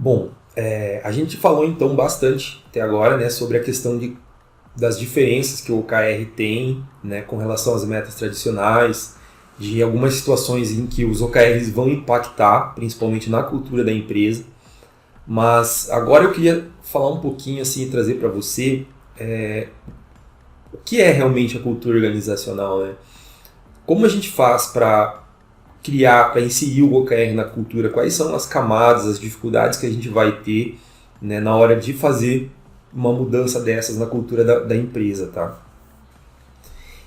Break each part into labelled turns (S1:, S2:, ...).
S1: Bom, a gente falou então bastante até agora, né, sobre a questão das diferenças que o OKR tem, né, com relação às metas tradicionais, de algumas situações em que os OKRs vão impactar, principalmente na cultura da empresa. Mas agora eu queria falar um pouquinho assim, e trazer para você o que é realmente a cultura organizacional, né? Como a gente faz para criar, para inserir o OKR na cultura? Quais são as camadas, as dificuldades que a gente vai ter, né, na hora de fazer uma mudança dessas na cultura da empresa, tá?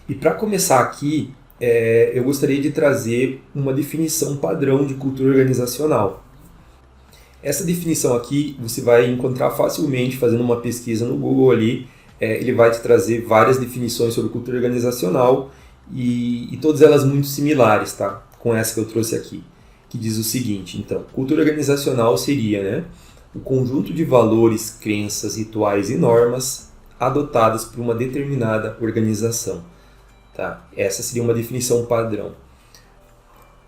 S1: E para começar aqui, eu gostaria de trazer uma definição padrão de cultura organizacional. Essa definição aqui você vai encontrar facilmente fazendo uma pesquisa no Google ali. Ele vai te trazer várias definições sobre cultura organizacional e todas elas muito similares, tá? Com essa que eu trouxe aqui, que diz o seguinte, então, cultura organizacional seria, né, o conjunto de valores, crenças, rituais e normas adotadas por uma determinada organização. Tá? Essa seria uma definição padrão.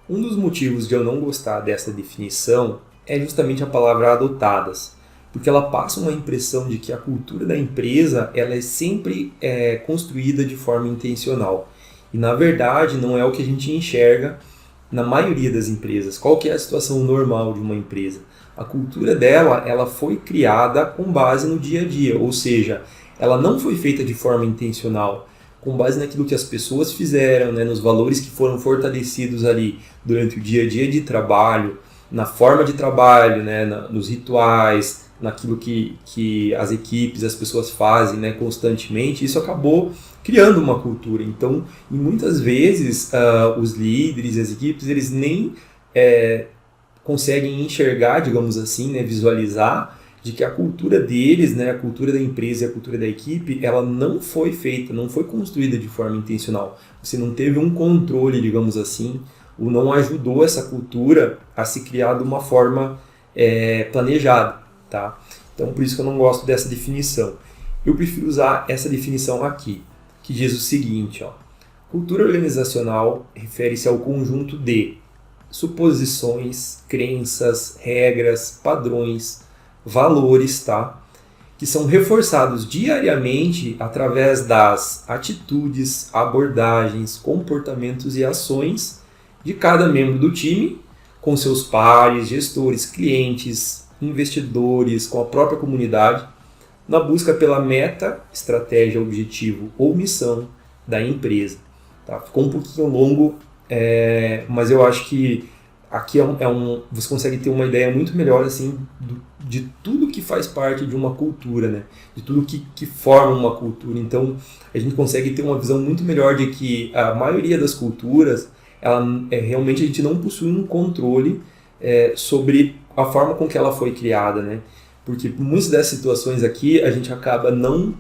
S1: Um dos motivos de eu não gostar dessa definição é justamente a palavra adotadas, porque ela passa uma impressão de que a cultura da empresa ela é sempre construída de forma intencional. E na verdade não é o que a gente enxerga na maioria das empresas. Qual que é a situação normal de uma empresa? A cultura dela ela foi criada com base no dia a dia, ou seja, ela não foi feita de forma intencional, com base naquilo que as pessoas fizeram, né, nos valores que foram fortalecidos ali durante o dia a dia de trabalho, na forma de trabalho, né, nos rituais, naquilo que as equipes, as pessoas fazem, né, constantemente. Isso acabou criando uma cultura. Então, muitas vezes, os líderes, as equipes, eles nem conseguem enxergar, digamos assim, né, visualizar de que a cultura deles, né, a cultura da empresa e a cultura da equipe, ela não foi feita, não foi construída de forma intencional. Você não teve um controle, digamos assim, ou não ajudou essa cultura a se criar de uma forma planejada, tá? Então, por isso que eu não gosto dessa definição. Eu prefiro usar essa definição aqui, que diz o seguinte, ó, cultura organizacional refere-se ao conjunto de suposições, crenças, regras, padrões, valores, tá? Que são reforçados diariamente através das atitudes, abordagens, comportamentos e ações de cada membro do time, com seus pares, gestores, clientes, investidores, com a própria comunidade, na busca pela meta, estratégia, objetivo ou missão da empresa. Tá? Ficou um pouquinho longo, mas eu acho que aqui você consegue ter uma ideia muito melhor assim, de tudo que faz parte de uma cultura, né? De tudo que forma uma cultura. Então, a gente consegue ter uma visão muito melhor de que a maioria das culturas, realmente a gente não possui um controle sobre a forma com que ela foi criada, né? Porque muitas dessas situações aqui a gente acaba não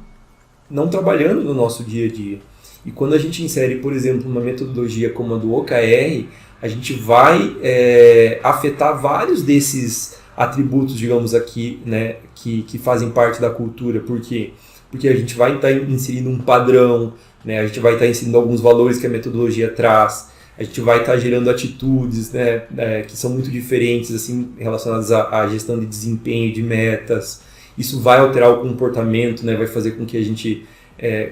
S1: trabalhando no nosso dia a dia. E quando a gente insere, por exemplo, uma metodologia como a do OKR, a gente vai afetar vários desses atributos, digamos aqui, né, que fazem parte da cultura. Por quê? Porque a gente vai estar inserindo um padrão, né, a gente vai estar inserindo alguns valores que a metodologia traz, a gente vai estar gerando atitudes, né, que são muito diferentes, assim, relacionadas à gestão de desempenho, de metas. Isso vai alterar o comportamento, né, vai fazer com que a gente,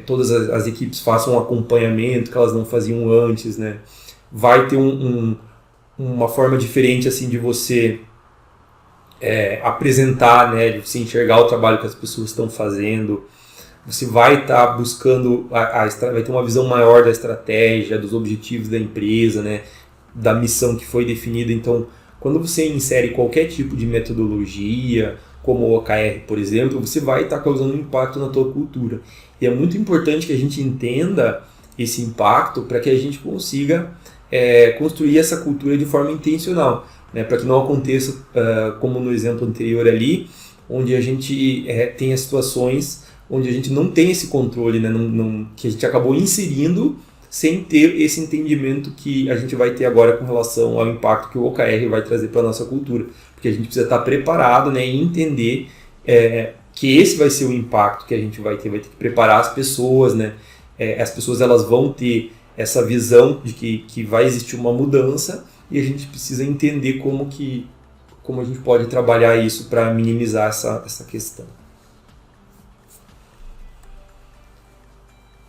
S1: todas as equipes façam um acompanhamento que elas não faziam antes, né. Vai ter uma forma diferente assim, de você apresentar, né, de você enxergar o trabalho que as pessoas estão fazendo. Você vai estar buscando, vai ter uma visão maior da estratégia, dos objetivos da empresa, né, da missão que foi definida. Então, quando você insere qualquer tipo de metodologia, como o OKR, por exemplo, você vai estar causando um impacto na tua cultura. E é muito importante que a gente entenda esse impacto para que a gente consiga construir essa cultura de forma intencional, né, para que não aconteça, como no exemplo anterior ali, onde a gente tem as situações onde a gente não tem esse controle, né, que a gente acabou inserindo sem ter esse entendimento que a gente vai ter agora com relação ao impacto que o OKR vai trazer para a nossa cultura. Porque a gente precisa estar preparado, né, e entender que esse vai ser o impacto que a gente vai ter que preparar as pessoas, né, as pessoas elas vão ter essa visão de que vai existir uma mudança e a gente precisa entender como a gente pode trabalhar isso para minimizar essa questão.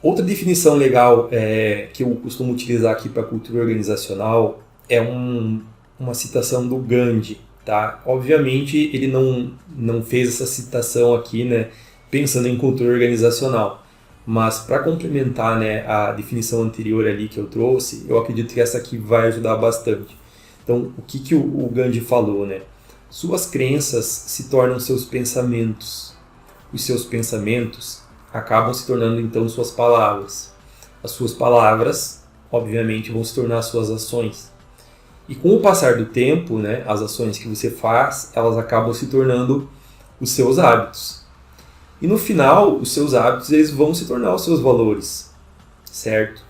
S1: Outra definição legal que eu costumo utilizar aqui para a cultura organizacional é uma citação do Gandhi. Tá? Obviamente ele não fez essa citação aqui, né, pensando em cultura organizacional, mas para complementar, né, a definição anterior ali que eu trouxe, eu acredito que essa aqui vai ajudar bastante. Então, o que o Gandhi falou, né? Suas crenças se tornam seus pensamentos. Os seus pensamentos acabam se tornando, então, suas palavras. As suas palavras, obviamente, vão se tornar suas ações. E com o passar do tempo, né, as ações que você faz, elas acabam se tornando os seus hábitos. E no final, os seus hábitos eles vão se tornar os seus valores, certo?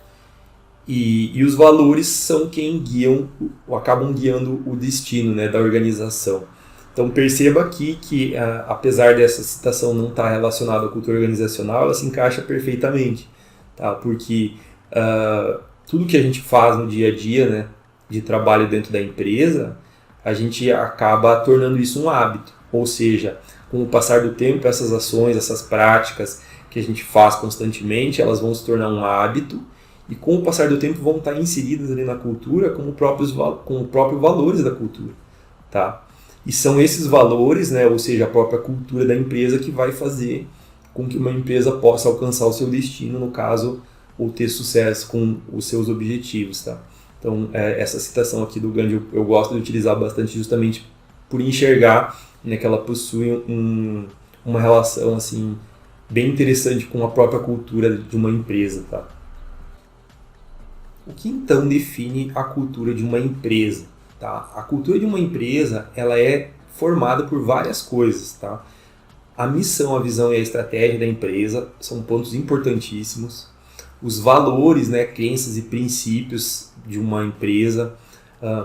S1: E os valores são quem guiam, ou acabam guiando o destino, né, da organização. Então perceba aqui que, apesar dessa citação não estar relacionada à cultura organizacional, ela se encaixa perfeitamente, tá? Porque tudo que a gente faz no dia a dia, né, de trabalho dentro da empresa, a gente acaba tornando isso um hábito. Ou seja, com o passar do tempo, essas ações, essas práticas que a gente faz constantemente, elas vão se tornar um hábito e com o passar do tempo vão estar inseridas ali na cultura como os próprios valores da cultura. Tá? E são esses valores, né, ou seja, a própria cultura da empresa que vai fazer com que uma empresa possa alcançar o seu destino, no caso, ou ter sucesso com os seus objetivos. Tá? Então, essa citação aqui do Gandhi eu gosto de utilizar bastante justamente por enxergar, né, que ela possui uma relação assim, bem interessante com a própria cultura de uma empresa. Tá? O que então define a cultura de uma empresa? Tá? A cultura de uma empresa ela é formada por várias coisas. Tá? A missão, a visão e a estratégia da empresa são pontos importantíssimos. Os valores, né, crenças e princípios de uma empresa,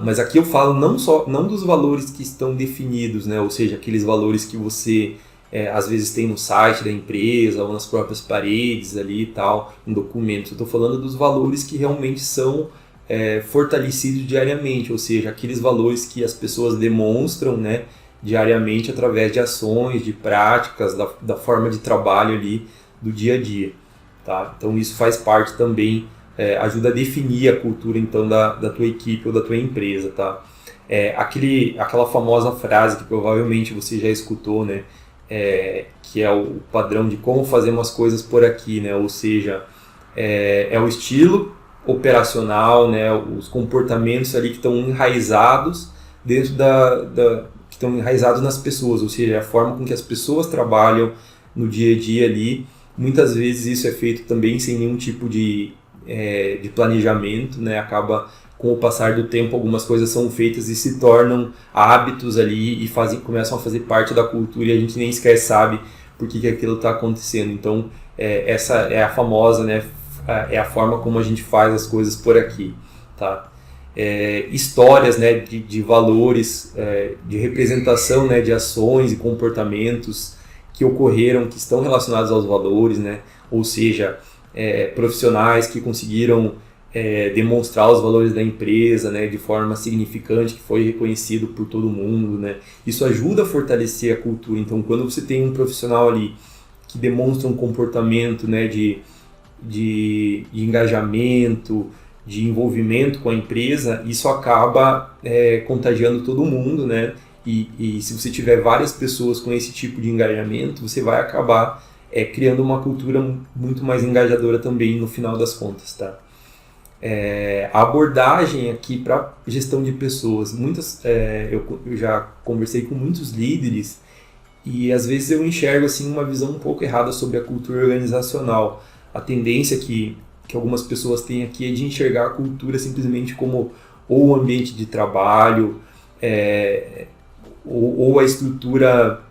S1: mas aqui eu falo não dos valores que estão definidos, né, ou seja, aqueles valores que você às vezes tem no site da empresa ou nas próprias paredes ali e tal, em documentos. Eu estou falando dos valores que realmente são fortalecidos diariamente, ou seja, aqueles valores que as pessoas demonstram, né, diariamente através de ações, de práticas, da forma de trabalho ali do dia a dia. Tá? Então isso faz parte também, ajuda a definir a cultura então da tua equipe ou da tua empresa. Tá? Aquela famosa frase que provavelmente você já escutou, né? Que é o padrão de como fazemos as coisas por aqui, né? Ou seja, é o estilo operacional, né? Os comportamentos ali que estão enraizados dentro que estão enraizados nas pessoas, ou seja, a forma com que as pessoas trabalham no dia a dia ali. Muitas vezes isso é feito também sem nenhum tipo de planejamento, né? Acaba, com o passar do tempo, algumas coisas são feitas e se tornam hábitos ali e começam a fazer parte da cultura e a gente nem sequer sabe por que aquilo está acontecendo. Então, essa é a famosa, né? É a forma como a gente faz as coisas por aqui. Tá? Histórias, né, de valores, de representação, né, de ações e comportamentos que ocorreram, que estão relacionados aos valores, né? Ou seja, profissionais que conseguiram demonstrar os valores da empresa, né, de forma significante, que foi reconhecido por todo mundo. Né? Isso ajuda a fortalecer a cultura. Então, quando você tem um profissional ali que demonstra um comportamento, né, de engajamento, de envolvimento com a empresa, isso acaba contagiando todo mundo, né? E se você tiver várias pessoas com esse tipo de engajamento, você vai acabar criando uma cultura muito mais engajadora também no final das contas, tá? A abordagem aqui para gestão de pessoas, eu já conversei com muitos líderes e às vezes eu enxergo assim uma visão um pouco errada sobre a cultura organizacional. A tendência que algumas pessoas têm aqui é de enxergar a cultura simplesmente como ou o ambiente de trabalho, ou a estrutura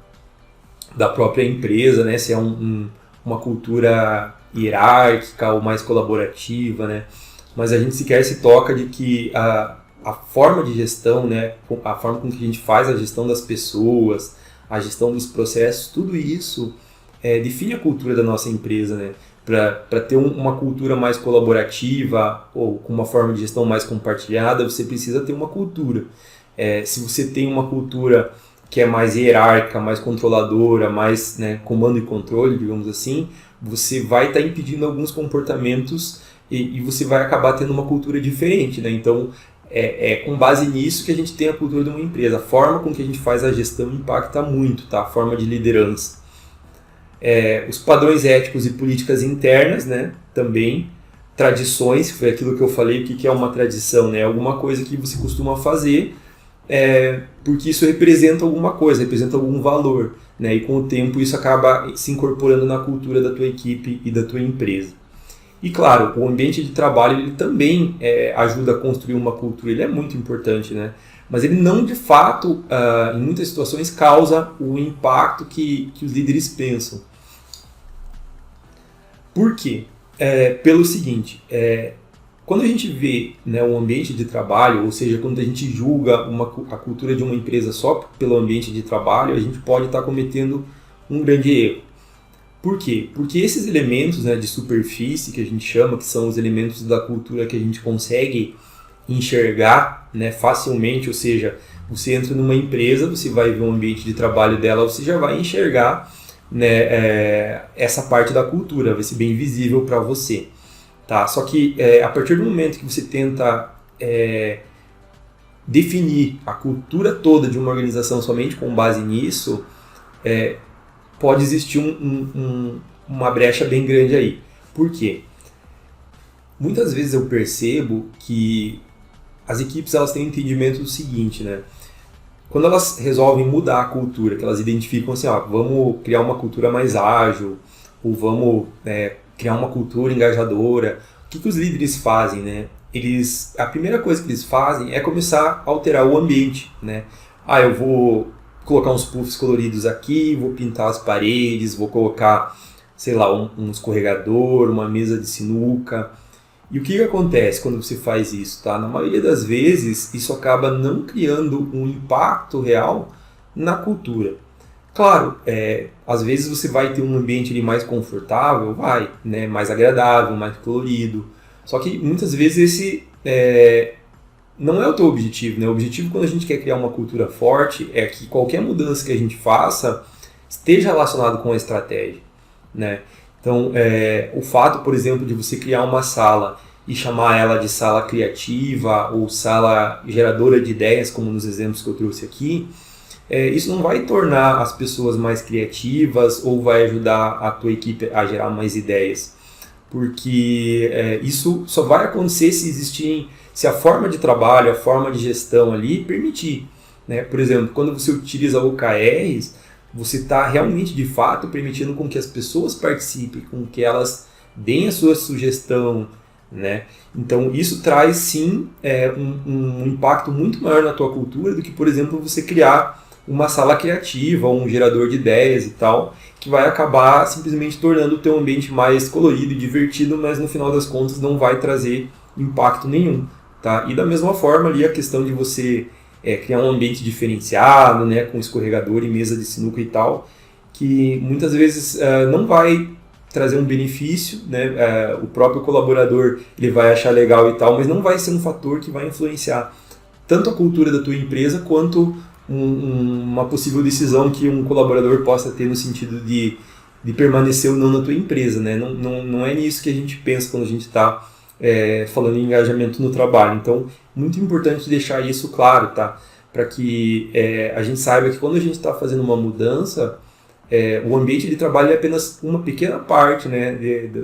S1: da própria empresa, né? Se é uma cultura hierárquica ou mais colaborativa, né? Mas a gente sequer se toca de que a forma de gestão, né? A forma com que a gente faz a gestão das pessoas, a gestão dos processos, tudo isso define a cultura da nossa empresa, né? Para ter uma cultura mais colaborativa ou com uma forma de gestão mais compartilhada, você precisa ter uma cultura. Se você tem uma cultura que é mais hierárquica, mais controladora, mais, né, comando e controle, digamos assim, você vai estar impedindo alguns comportamentos e você vai acabar tendo uma cultura diferente, né? Então, é com base nisso que a gente tem a cultura de uma empresa. A forma com que a gente faz a gestão impacta muito, tá? A forma de liderança. Os padrões éticos e políticas internas, né? Também. Tradições, que foi aquilo que eu falei, o que é uma tradição, né? Alguma coisa que você costuma fazer porque isso representa alguma coisa, representa algum valor, né? E com o tempo isso acaba se incorporando na cultura da tua equipe e da tua empresa. E claro, o ambiente de trabalho ele também ajuda a construir uma cultura, ele é muito importante, né? Mas ele não de fato, em muitas situações, causa o impacto que os líderes pensam. Por quê? Pelo seguinte, quando a gente vê, né, um ambiente de trabalho, ou seja, quando a gente julga a cultura de uma empresa só pelo ambiente de trabalho, a gente pode estar cometendo um grande erro. Por quê? Porque esses elementos, né, de superfície que a gente chama, que são os elementos da cultura que a gente consegue enxergar, né, facilmente, ou seja, você entra numa empresa, você vai ver o ambiente de trabalho dela, você já vai enxergar, né, essa parte da cultura, vai ser bem visível para você. Tá? Só que a partir do momento que você tenta definir a cultura toda de uma organização somente com base nisso, pode existir uma brecha bem grande aí. Por quê? Muitas vezes eu percebo que as equipes elas têm um entendimento do seguinte, né? Quando elas resolvem mudar a cultura, que elas identificam assim, vamos criar uma cultura mais ágil, ou vamos criar uma cultura engajadora, o que os líderes fazem, né? A primeira coisa que eles fazem é começar a alterar o ambiente, né? Eu vou colocar uns puffs coloridos aqui, vou pintar as paredes, vou colocar, sei lá, um escorregador, uma mesa de sinuca. E o que acontece quando você faz isso, tá? Na maioria das vezes, isso acaba não criando um impacto real na cultura. Claro, às vezes você vai ter um ambiente ali mais confortável, né, mais agradável, mais colorido. Só que muitas vezes esse não é o teu objetivo, né? O objetivo quando a gente quer criar uma cultura forte é que qualquer mudança que a gente faça esteja relacionado com a estratégia, né? Então, o fato, por exemplo, de você criar uma sala e chamar ela de sala criativa ou sala geradora de ideias, como nos exemplos que eu trouxe aqui, isso não vai tornar as pessoas mais criativas ou vai ajudar a tua equipe a gerar mais ideias. Porque isso só vai acontecer se a forma de trabalho, a forma de gestão ali permitir, né? Por exemplo, quando você utiliza OKRs, você está realmente, de fato, permitindo com que as pessoas participem, com que elas deem a sua sugestão, né? Então, isso traz, sim, um impacto muito maior na tua cultura do que, por exemplo, você criar uma sala criativa, um gerador de ideias e tal, que vai acabar simplesmente tornando o teu ambiente mais colorido e divertido, mas no final das contas não vai trazer impacto nenhum, tá? E da mesma forma ali a questão de você criar um ambiente diferenciado, né, com escorregador e mesa de sinuca e tal, que muitas vezes não vai trazer um benefício, né? O próprio colaborador ele vai achar legal e tal, mas não vai ser um fator que vai influenciar tanto a cultura da tua empresa quanto uma possível decisão que um colaborador possa ter no sentido de permanecer ou não na tua empresa, né? Não é nisso que a gente pensa quando a gente está falando em engajamento no trabalho. Então, muito importante deixar isso claro, tá? Para que a gente saiba que quando a gente está fazendo uma mudança, o ambiente de trabalho é apenas uma pequena parte, né,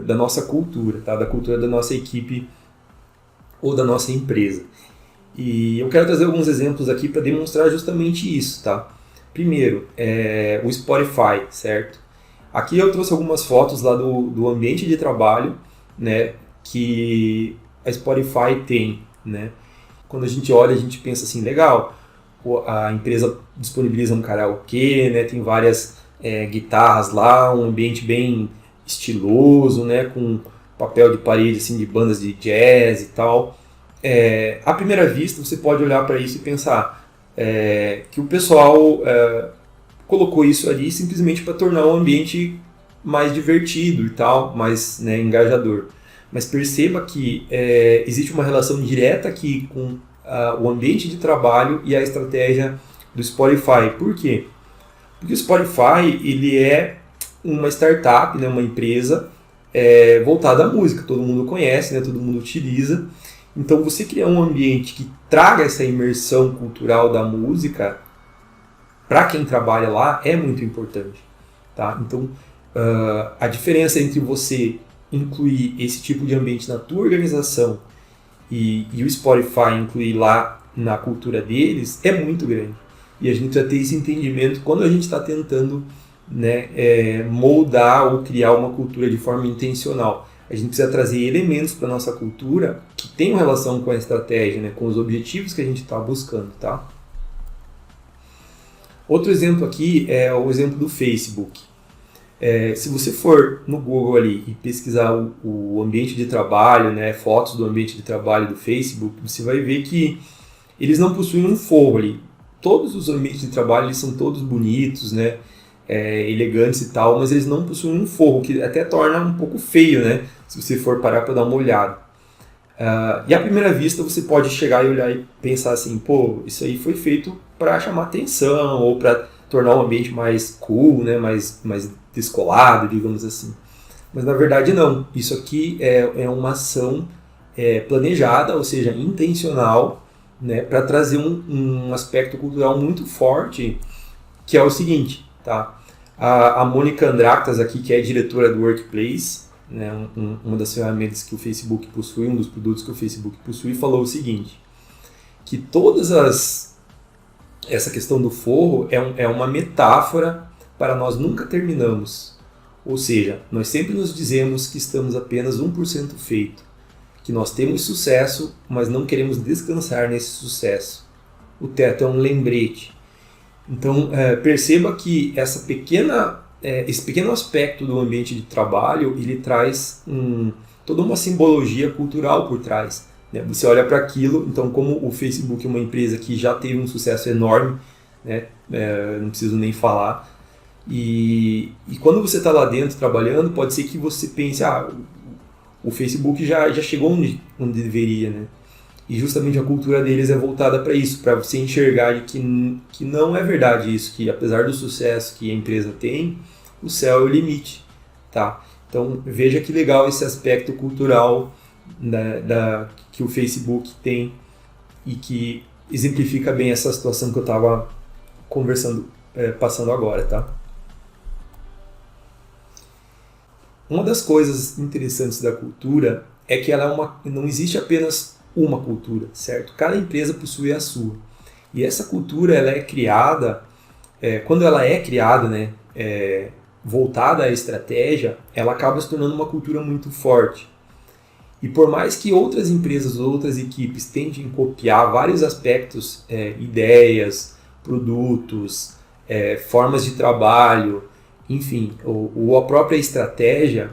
S1: da nossa cultura, tá? Da cultura da nossa equipe ou da nossa empresa. E eu quero trazer alguns exemplos aqui para demonstrar justamente isso, tá? Primeiro, o Spotify, certo? Aqui eu trouxe algumas fotos lá do ambiente de trabalho, né, que a Spotify tem, né? Quando a gente olha, a gente pensa assim, legal, a empresa disponibiliza um karaokê, né? Tem várias guitarras lá, um ambiente bem estiloso, né? Com papel de parede assim, de bandas de jazz e tal. À primeira vista, você pode olhar para isso e pensar que o pessoal colocou isso ali simplesmente para tornar o ambiente mais divertido e tal, mais, né, engajador. Mas perceba que existe uma relação direta aqui com o ambiente de trabalho e a estratégia do Spotify. Por quê? Porque o Spotify ele é uma startup, né, uma empresa voltada à música. Todo mundo conhece, né, todo mundo utiliza. Então, você criar um ambiente que traga essa imersão cultural da música para quem trabalha lá é muito importante. Tá? Então, a diferença entre você incluir esse tipo de ambiente na tua organização e o Spotify incluir lá na cultura deles é muito grande. E a gente precisa ter esse entendimento quando a gente está tentando, né, moldar ou criar uma cultura de forma intencional. A gente precisa trazer elementos para a nossa cultura que tenham relação com a estratégia, né, com os objetivos que a gente está buscando. Tá? Outro exemplo aqui é o exemplo do Facebook. Se você for no Google ali e pesquisar o ambiente de trabalho, né, fotos do ambiente de trabalho do Facebook, você vai ver que eles não possuem um forro ali. Todos os ambientes de trabalho eles são todos bonitos, né, elegantes e tal, mas eles não possuem um forro, que até torna um pouco feio, né, se você for parar para dar uma olhada. E à primeira vista você pode chegar e olhar e pensar assim, pô, isso aí foi feito para chamar atenção ou para tornar o ambiente mais cool, né, mais descolado, digamos assim. Mas na verdade não. Isso aqui é uma ação planejada, ou seja, intencional, né, para trazer um aspecto cultural muito forte, que é o seguinte, tá? A Mônica Andraktas aqui, que é diretora do Workplace, né, uma das ferramentas que o Facebook possui, um dos produtos que o Facebook possui, falou o seguinte, que essa questão do forro é uma metáfora para nós nunca terminamos. Ou seja, nós sempre nos dizemos que estamos apenas 1% feito, que nós temos sucesso, mas não queremos descansar nesse sucesso. O teto é um lembrete. Então, perceba que esse pequeno aspecto do ambiente de trabalho, ele traz toda uma simbologia cultural por trás. Né? Você olha para aquilo, então como o Facebook é uma empresa que já teve um sucesso enorme, né? Não preciso nem falar, e quando você está lá dentro trabalhando, pode ser que você pense, o Facebook já chegou onde deveria, né? E justamente a cultura deles é voltada para isso, para você enxergar de que não é verdade isso, que apesar do sucesso que a empresa tem, o céu é o limite. Tá? Então veja que legal esse aspecto cultural que o Facebook tem e que exemplifica bem essa situação que eu estava passando agora. Tá? Uma das coisas interessantes da cultura é que não existe apenas uma cultura, certo? Cada empresa possui a sua. E essa cultura ela é criada, quando ela é criada, né, voltada à estratégia, ela acaba se tornando uma cultura muito forte. E por mais que outras empresas, outras equipes tentem copiar vários aspectos, ideias, produtos, formas de trabalho, enfim, ou a própria estratégia,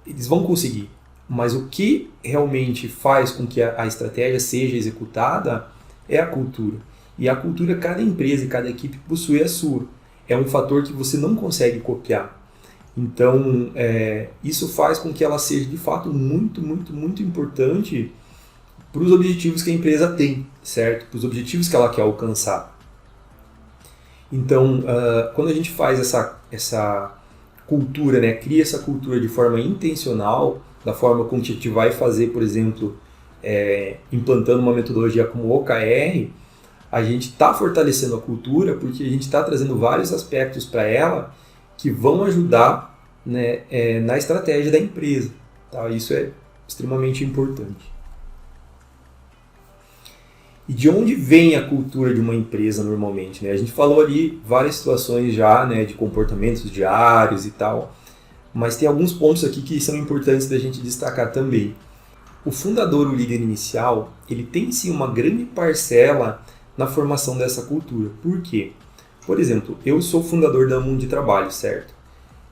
S1: eles vão conseguir. Mas o que realmente faz com que a estratégia seja executada é a cultura. E a cultura, cada empresa e cada equipe possui a sua. É um fator que você não consegue copiar. Então, isso faz com que ela seja, de fato, muito, muito, muito importante para os objetivos que a empresa tem, certo? Para os objetivos que ela quer alcançar. Então, quando a gente faz essa cultura, né, cria essa cultura de forma intencional, da forma como a gente vai fazer, por exemplo, implantando uma metodologia como o OKR, a gente está fortalecendo a cultura porque a gente está trazendo vários aspectos para ela que vão ajudar, né, na estratégia da empresa. Tá? Isso é extremamente importante. E de onde vem a cultura de uma empresa normalmente? Né? A gente falou ali várias situações já, né, de comportamentos diários e tal, mas tem alguns pontos aqui que são importantes da gente destacar também. O fundador, o líder inicial, ele tem sim uma grande parcela na formação dessa cultura. Por quê? Por exemplo, eu sou fundador da Mundo de Trabalho, certo?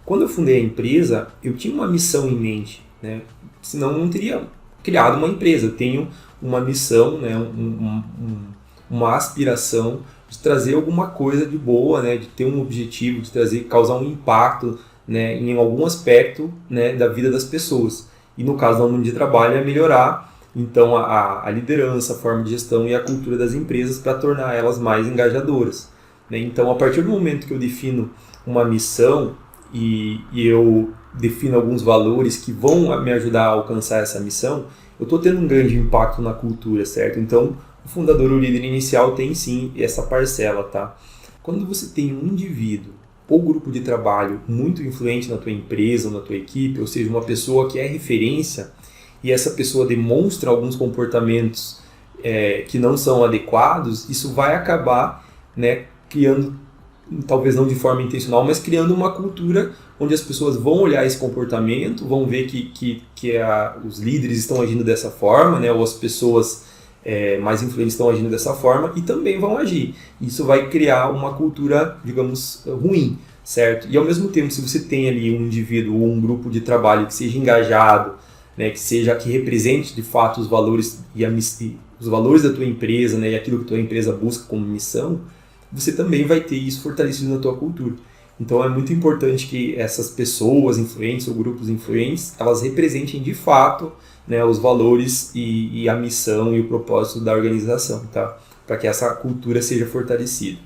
S1: Quando eu fundei a empresa, eu tinha uma missão em mente, né? Senão eu não teria criado uma empresa. Eu tenho uma missão, né? Uma aspiração de trazer alguma coisa de boa, né? De ter um objetivo, de causar um impacto, né? Em algum aspecto, né? Da vida das pessoas. E no caso da Mundo de Trabalho é melhorar então a liderança, a forma de gestão e a cultura das empresas para tornar elas mais engajadoras, né? Então, a partir do momento que eu defino uma missão e eu defino alguns valores que vão me ajudar a alcançar essa missão, eu estou tendo um grande impacto na cultura, certo? Então, o fundador, o líder inicial, tem sim essa parcela, tá? Quando você tem um indivíduo ou grupo de trabalho muito influente na tua empresa ou na tua equipe, ou seja, uma pessoa que é referência e essa pessoa demonstra alguns comportamentos que não são adequados, isso vai acabar, né, criando, talvez não de forma intencional, mas criando uma cultura onde as pessoas vão olhar esse comportamento, vão ver que os líderes estão agindo dessa forma, né, ou as pessoas mais influentes estão agindo dessa forma e também vão agir. Isso vai criar uma cultura, digamos, ruim, certo? E ao mesmo tempo, se você tem ali um indivíduo ou um grupo de trabalho que seja engajado, né, que represente de fato os valores os valores da tua empresa, né, e aquilo que a tua empresa busca como missão, você também vai ter isso fortalecido na tua cultura. Então é muito importante que essas pessoas influentes ou grupos influentes, elas representem de fato, né, os valores e a missão e o propósito da organização, tá? Para que essa cultura seja fortalecida.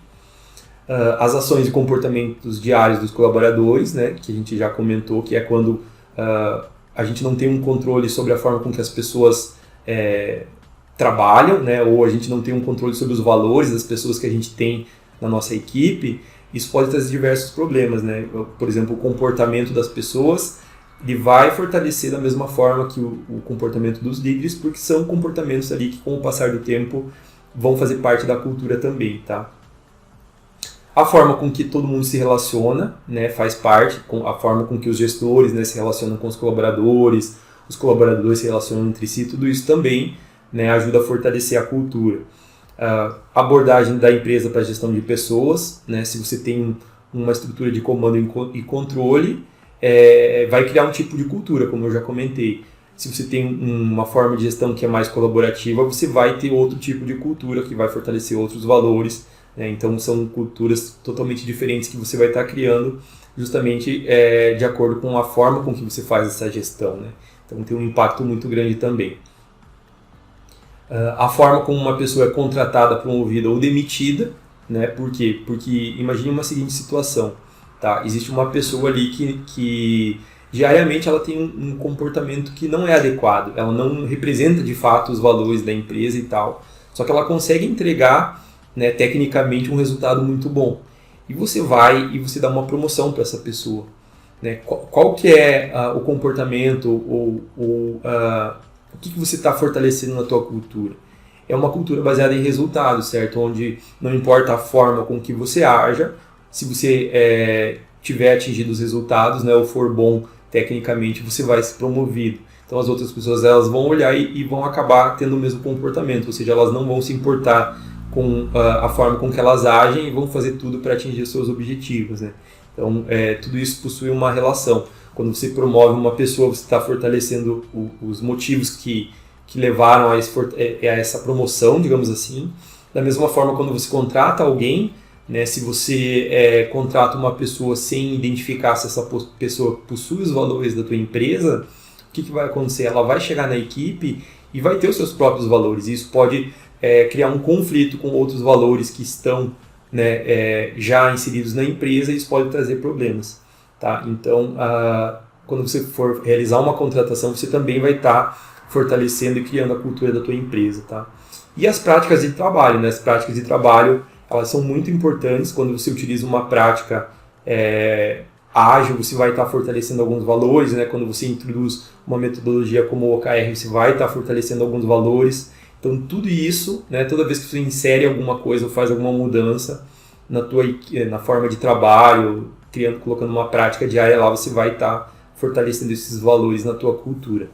S1: As ações e comportamentos diários dos colaboradores, né, que a gente já comentou, que é quando a gente não tem um controle sobre a forma com que as pessoas trabalham, né, ou a gente não tem um controle sobre os valores das pessoas que a gente tem na nossa equipe, isso pode trazer diversos problemas, né? Por exemplo, o comportamento das pessoas, ele vai fortalecer da mesma forma que o comportamento dos líderes, porque são comportamentos ali que com o passar do tempo vão fazer parte da cultura também, tá? A forma com que todo mundo se relaciona, né, faz parte, com a forma com que os gestores, né, se relacionam com os colaboradores se relacionam entre si, tudo isso também, né, ajuda a fortalecer a cultura. Abordagem da empresa para a gestão de pessoas, né, se você tem uma estrutura de comando e controle, vai criar um tipo de cultura, como eu já comentei. Se você tem uma forma de gestão que é mais colaborativa, você vai ter outro tipo de cultura que vai fortalecer outros valores, né? Então são culturas totalmente diferentes que você vai estar criando justamente de acordo com a forma com que você faz essa gestão, né? Então tem um impacto muito grande também. A forma como uma pessoa é contratada, promovida ou demitida, né? Por quê? Porque imagine uma seguinte situação, tá? Existe uma pessoa ali que diariamente ela tem um comportamento que não é adequado, ela não representa de fato os valores da empresa e tal, só que ela consegue entregar, né, tecnicamente um resultado muito bom. E você vai e você dá uma promoção para essa pessoa, né? Qual que é o comportamento ou o que você está fortalecendo na tua cultura? É uma cultura baseada em resultados, certo? Onde não importa a forma com que você haja, se você tiver atingido os resultados, né, ou for bom tecnicamente, você vai ser promovido. Então as outras pessoas elas vão olhar e vão acabar tendo o mesmo comportamento, ou seja, elas não vão se importar com a forma com que elas agem e vão fazer tudo para atingir os seus objetivos, né? Então tudo isso possui uma relação. Quando você promove uma pessoa, você está fortalecendo os motivos que levaram a essa promoção, digamos assim. Da mesma forma, quando você contrata alguém, né, se você contrata uma pessoa sem identificar se essa pessoa possui os valores da tua empresa, o que vai acontecer? Ela vai chegar na equipe e vai ter os seus próprios valores. E isso pode criar um conflito com outros valores que estão, né, já inseridos na empresa, e isso pode trazer problemas. Tá? Então, quando você for realizar uma contratação, você também vai estar fortalecendo e criando a cultura da tua empresa. Tá? E as práticas de trabalho, né? As práticas de trabalho, elas são muito importantes. Quando você utiliza uma prática ágil, você vai estar fortalecendo alguns valores, né? Quando você introduz uma metodologia como o OKR, você vai estar fortalecendo alguns valores. Então, tudo isso, né? Toda vez que você insere alguma coisa ou faz alguma mudança na forma de trabalho, colocando uma prática diária lá, você vai estar fortalecendo esses valores na tua cultura.